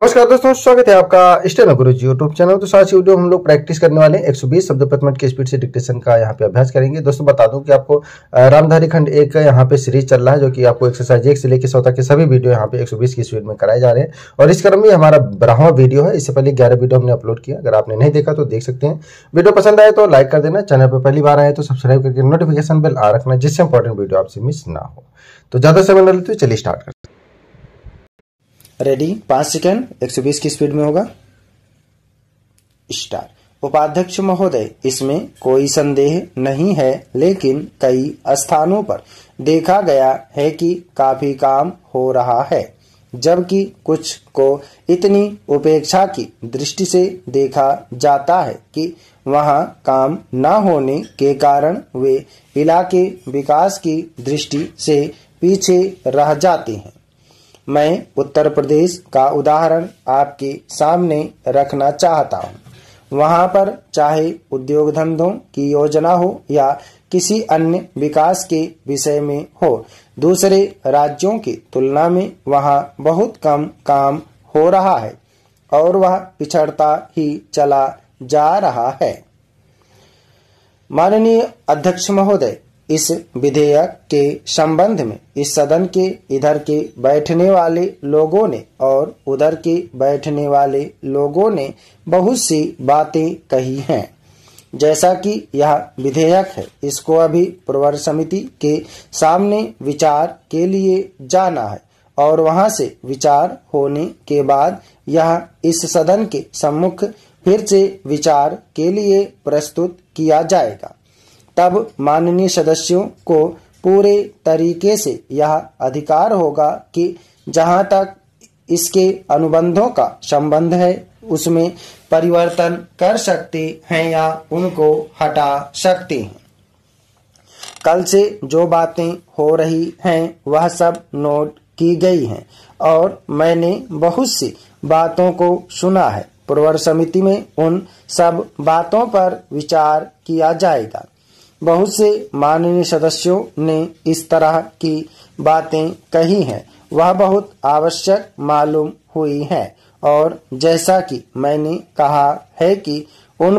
नमस्कार दोस्तों, स्वागत है आपका स्टेनो गुरुजी यूट्यूब चैनल। तो आज की वीडियो हम लोग प्रैक्टिस करने वाले हैं 120 शब्द प्रति मिनट की स्पीड से डिक्टेशन का यहाँ पे अभ्यास करेंगे। दोस्तों बता दूं कि आपको रामधारी खंड 1 का यहाँ पे सीरीज चल रहा है, जो कि आपको एक्सरसाइज 1 से लेकर 100 तक के सभी वीडियो यहाँ पे 120 की स्पीड में कराए जा रहे हैं। और इस क्रम में हमारा 12वां वीडियो है। इससे पहले 11 वीडियो हमने अपलोड किया, अगर आपने नहीं देखा तो देख सकते हैं। वीडियो पसंद आए तो लाइक कर देना, चैनल पर पहली बार आए तो सब्सक्राइब करके नोटिफिकेशन बेल आ रखना, जिससे इंपॉर्टेंट वीडियो आपसे मिस ना हो। तो ज्यादा समय न लेते चलिए स्टार्ट करते हैं। रेडी, 5 सेकेंड, 120 की स्पीड में होगा। स्टार्ट। उपाध्यक्ष महोदय, इसमें कोई संदेह नहीं है, लेकिन कई स्थानों पर देखा गया है कि काफी काम हो रहा है, जबकि कुछ को इतनी उपेक्षा की दृष्टि से देखा जाता है कि वहां काम न होने के कारण वे इलाके विकास की दृष्टि से पीछे रह जाते हैं। मैं उत्तर प्रदेश का उदाहरण आपके सामने रखना चाहता हूँ। वहाँ पर चाहे उद्योग धंधों की योजना हो या किसी अन्य विकास के विषय में हो, दूसरे राज्यों की तुलना में वहाँ बहुत कम काम हो रहा है और वह पिछड़ता ही चला जा रहा है। माननीय अध्यक्ष महोदय, इस विधेयक के संबंध में इस सदन के इधर के बैठने वाले लोगों ने और उधर के बैठने वाले लोगों ने बहुत सी बातें कही हैं। जैसा कि यह विधेयक है, इसको अभी प्रवर समिति के सामने विचार के लिए जाना है और वहां से विचार होने के बाद यह इस सदन के सम्मुख फिर से विचार के लिए प्रस्तुत किया जाएगा। तब माननीय सदस्यों को पूरे तरीके से यह अधिकार होगा कि जहां तक इसके अनुबंधों का संबंध है उसमें परिवर्तन कर सकते हैं या उनको हटा सकते हैं। कल से जो बातें हो रही हैं वह सब नोट की गई हैं और मैंने बहुत सी बातों को सुना है। प्रवर समिति में उन सब बातों पर विचार किया जाएगा। बहुत से माननीय सदस्यों ने इस तरह की बातें कही हैं, वह बहुत आवश्यक मालूम हुई है और जैसा कि मैंने कहा है कि उन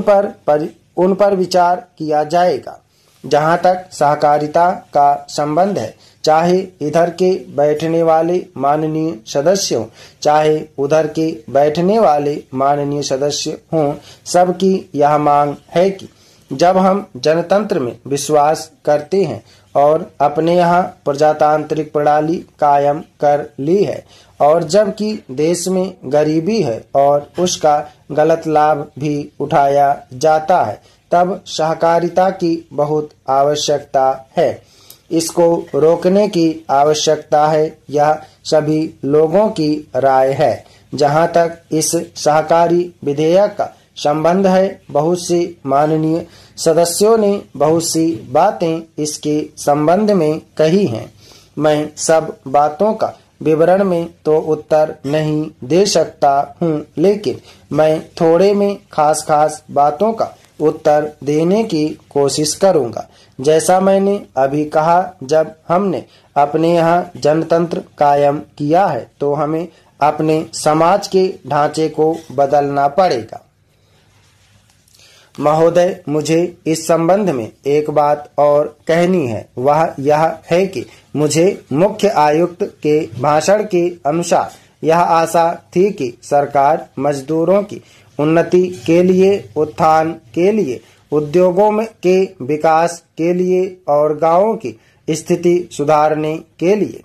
पर विचार किया जाएगा। जहां तक सहकारिता का संबंध है, चाहे इधर के बैठने वाले माननीय सदस्य हों, चाहे उधर के बैठने वाले माननीय सदस्य हों, सबकी यह मांग है कि जब हम जनतंत्र में विश्वास करते हैं और अपने यहाँ प्रजातांत्रिक प्रणाली कायम कर ली है और जबकि देश में गरीबी है और उसका गलत लाभ भी उठाया जाता है, तब सहकारिता की बहुत आवश्यकता है। इसको रोकने की आवश्यकता है, यह सभी लोगों की राय है। जहाँ तक इस सहकारी विधेयक का संबंध है, बहुत से माननीय सदस्यों ने बहुत सी बातें इसके संबंध में कही हैं। मैं सब बातों का विवरण में तो उत्तर नहीं दे सकता हूँ, लेकिन मैं थोड़े में खास बातों का उत्तर देने की कोशिश करूँगा। जैसा मैंने अभी कहा, जब हमने अपने यहाँ जनतंत्र कायम किया है तो हमें अपने समाज के ढांचे को बदलना पड़ेगा। महोदय, मुझे इस संबंध में एक बात और कहनी है। वह यह है कि मुझे मुख्य आयुक्त के भाषण के अनुसार यह आशा थी कि सरकार मजदूरों की उन्नति के लिए, उत्थान के लिए, उद्योगों में के विकास के लिए और गांवों की स्थिति सुधारने के लिए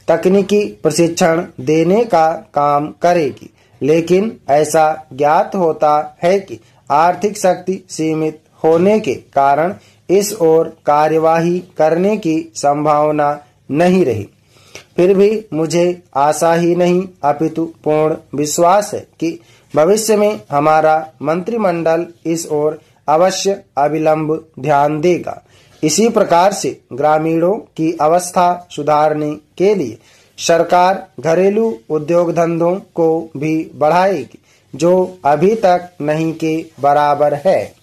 तकनीकी प्रशिक्षण देने का काम करेगी। लेकिन ऐसा ज्ञात होता है कि आर्थिक शक्ति सीमित होने के कारण इस ओर कार्यवाही करने की संभावना नहीं रही। फिर भी मुझे आशा ही नहीं अपितु पूर्ण विश्वास है कि भविष्य में हमारा मंत्रिमंडल इस ओर अवश्य अविलंब ध्यान देगा। इसी प्रकार से ग्रामीणों की अवस्था सुधारने के लिए सरकार घरेलू उद्योग धंधों को भी बढ़ाएगी, जो अभी तक नहीं के बराबर है।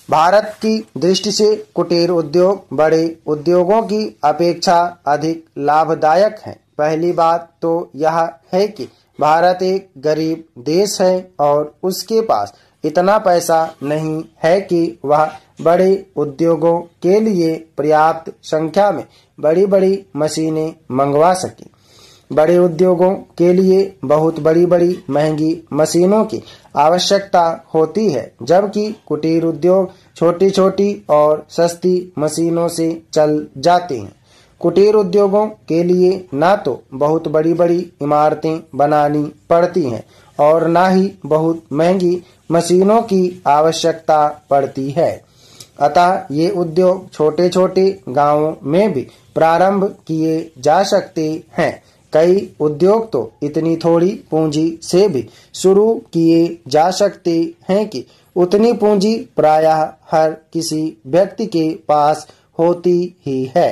भारत की दृष्टि से कुटीर उद्योग बड़े उद्योगों की अपेक्षा अधिक लाभदायक हैं। पहली बात तो यह है कि भारत एक गरीब देश है और उसके पास इतना पैसा नहीं है कि वह बड़े उद्योगों के लिए पर्याप्त संख्या में बड़ी बड़ी मशीनें मंगवा सके। बड़े उद्योगों के लिए बहुत बड़ी बड़ी महंगी मशीनों की आवश्यकता होती है, जबकि कुटीर उद्योग छोटी छोटी और सस्ती मशीनों से चल जाते हैं। कुटीर उद्योगों के लिए ना तो बहुत बड़ी बड़ी इमारतें बनानी पड़ती हैं और ना ही बहुत महंगी मशीनों की आवश्यकता पड़ती है। अतः ये उद्योग छोटे छोटे गांवों में भी प्रारंभ किए जा सकते हैं। कई उद्योग तो इतनी थोड़ी पूंजी से भी शुरू किए जा सकते हैं कि उतनी पूंजी प्रायः हर किसी व्यक्ति के पास होती ही है।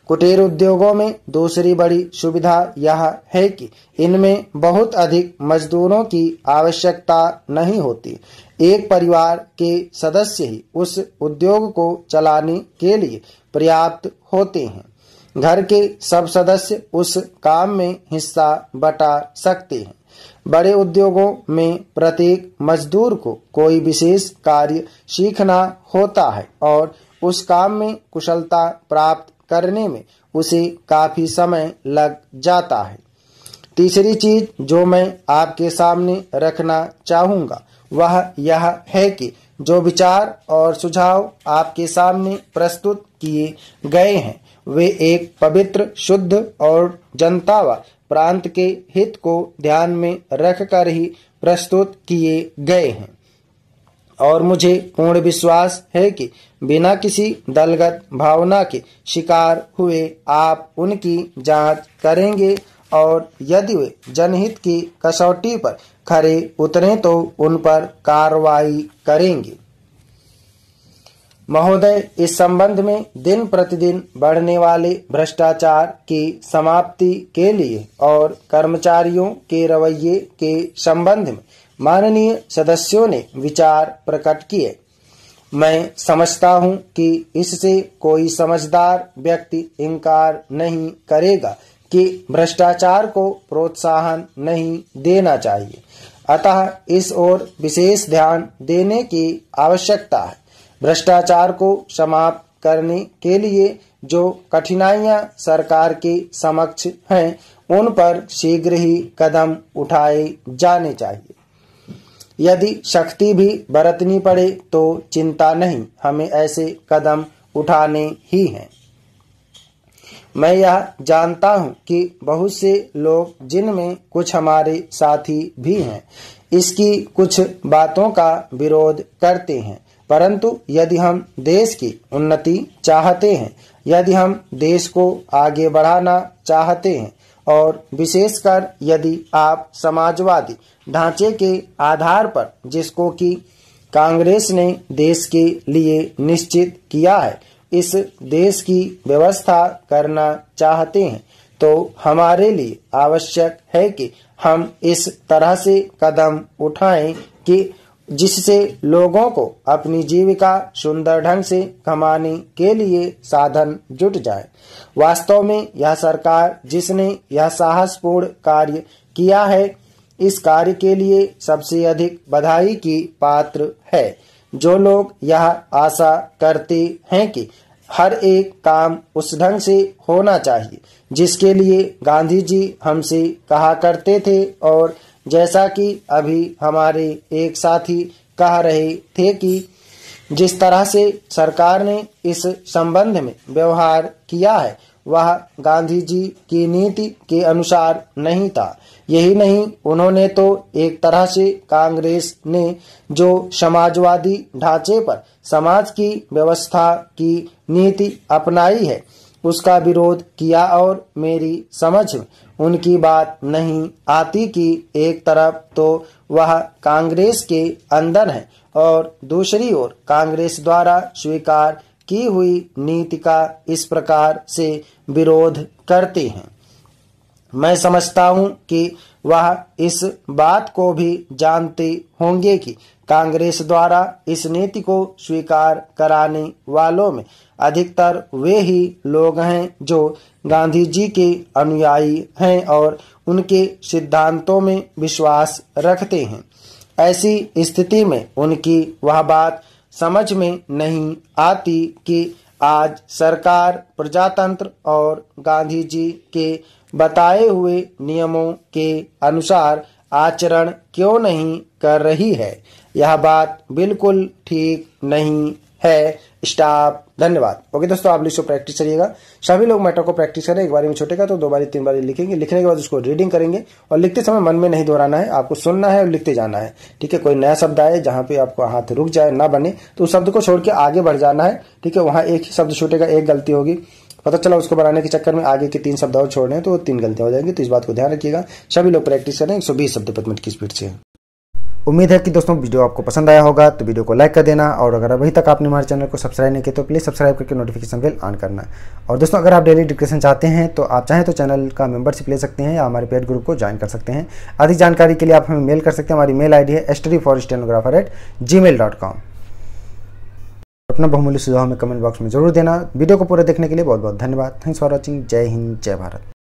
कुटीर उद्योगों में दूसरी बड़ी सुविधा यह है कि इनमें बहुत अधिक मजदूरों की आवश्यकता नहीं होती। एक परिवार के सदस्य ही उस उद्योग को चलाने के लिए पर्याप्त होते हैं। घर के सब सदस्य उस काम में हिस्सा बटा सकते हैं। बड़े उद्योगों में प्रत्येक मजदूर को कोई विशेष कार्य सीखना होता है और उस काम में कुशलता प्राप्त करने में उसे काफी समय लग जाता है। तीसरी चीज जो मैं आपके सामने रखना चाहूंगा वह यह है कि जो विचार और सुझाव आपके सामने प्रस्तुत किए गए हैं वे एक पवित्र, शुद्ध और जनता व प्रांत के हित को ध्यान में रखकर ही प्रस्तुत किए गए हैं और मुझे पूर्ण विश्वास है कि बिना किसी दलगत भावना के शिकार हुए आप उनकी जांच करेंगे और यदि वे जनहित की कसौटी पर खरे उतरे तो उन पर कार्रवाई करेंगे। महोदय, इस संबंध में दिन प्रतिदिन बढ़ने वाले भ्रष्टाचार की समाप्ति के लिए और कर्मचारियों के रवैये के संबंध में माननीय सदस्यों ने विचार प्रकट किए। मैं समझता हूं कि इससे कोई समझदार व्यक्ति इनकार नहीं करेगा कि भ्रष्टाचार को प्रोत्साहन नहीं देना चाहिए। अतः इस ओर विशेष ध्यान देने की आवश्यकता है। भ्रष्टाचार को समाप्त करने के लिए जो कठिनाइयां सरकार के समक्ष हैं उन पर शीघ्र ही कदम उठाए जाने चाहिए। यदि शक्ति भी बरतनी पड़े तो चिंता नहीं, हमें ऐसे कदम उठाने ही हैं। मैं यह जानता हूं कि बहुत से लोग, जिनमें कुछ हमारे साथी भी हैं, इसकी कुछ बातों का विरोध करते हैं, परंतु यदि हम देश की उन्नति चाहते हैं, यदि हम देश को आगे बढ़ाना चाहते हैं और विशेषकर यदि आप समाजवादी ढांचे के आधार पर, जिसको कि कांग्रेस ने देश के लिए निश्चित किया है, इस देश की व्यवस्था करना चाहते हैं, तो हमारे लिए आवश्यक है कि हम इस तरह से कदम उठाएं कि जिससे लोगों को अपनी जीविका सुंदर ढंग से कमाने के लिए साधन जुट जाए। वास्तव में यह सरकार जिसने यह साहसपूर्ण कार्य किया है, इस कार्य के लिए सबसे अधिक बधाई की पात्र है। जो लोग यह आशा करते हैं कि हर एक काम उस ढंग से होना चाहिए जिसके लिए गांधी जी हमसे कहा करते थे, और जैसा कि अभी हमारे एक साथी कह रहे थे कि जिस तरह से सरकार ने इस संबंध में व्यवहार किया है वह गांधी जी की नीति के अनुसार नहीं था। यही नहीं, उन्होंने तो एक तरह से कांग्रेस ने जो समाजवादी ढांचे पर समाज की व्यवस्था की नीति अपनाई है उसका विरोध किया, और मेरी समझ में उनकी बात नहीं आती कि एक तरफ तो वह कांग्रेस के अंदर है और दूसरी ओर कांग्रेस द्वारा स्वीकार की हुई नीति का इस प्रकार से विरोध करते हैं। मैं समझता हूं कि वह इस बात को भी जानते होंगे कि कांग्रेस द्वारा इस नीति को स्वीकार कराने वालों में अधिकतर वे ही लोग हैं जो गांधी जी के अनुयायी हैं और उनके सिद्धांतों में विश्वास रखते हैं। ऐसी स्थिति में उनकी वह बात समझ में नहीं आती कि आज सरकार प्रजातंत्र और गांधी जी के बताए हुए नियमों के अनुसार आचरण क्यों नहीं कर रही है। यह बात बिल्कुल ठीक नहीं है। स्टॉप। धन्यवाद। ओके दोस्तों, आप इसको प्रैक्टिस करिएगा। सभी लोग मैटर को प्रैक्टिस करें। एक बारी में छूटेगा तो 2 बारी 3 बारी लिखेंगे। लिखने के बाद उसको रीडिंग करेंगे और लिखते समय मन में नहीं दोहराना है, आपको सुनना है और लिखते जाना है। ठीक है, कोई नया शब्द आए जहां पे आपको हाथ रुक जाए ना बने तो उस शब्द को छोड़ के आगे बढ़ जाना है। ठीक है, वहां एक ही शब्द छूटेगा, एक गलती होगी, पता चला उसको बनाने के चक्कर में आगे के 3 शब्द और छोड़ने तो 3 गलतियां हो जाएंगी। तो इस बात को ध्यान रखिएगा। सभी लोग प्रैक्टिस करें 120 शब्द प्रति मिनट की स्पीड से। उम्मीद है कि दोस्तों वीडियो आपको पसंद आया होगा, तो वीडियो को लाइक कर देना और अगर अभी तक आपने हमारे चैनल को सब्सक्राइब नहीं किया तो प्लीज़ सब्सक्राइब करके नोटिफिकेशन बेल ऑन करना। और दोस्तों अगर आप डेली डिस्कशन चाहते हैं तो आप चाहें तो चैनल का मेंबरशिप ले सकते हैं या हमारे पेड ग्रुप को ज्वाइन कर सकते हैं। अधिक जानकारी के लिए आप हमें मेल कर सकते हैं। हमारी मेल ID है studyforstenographer@gmail.com। अपना बहुमूल्य सुझाव हमें कमेंट बॉक्स में जरूर देना। वीडियो को पूरा देखने के लिए बहुत बहुत धन्यवाद। Thanks for watching. जय हिंद, जय भारत।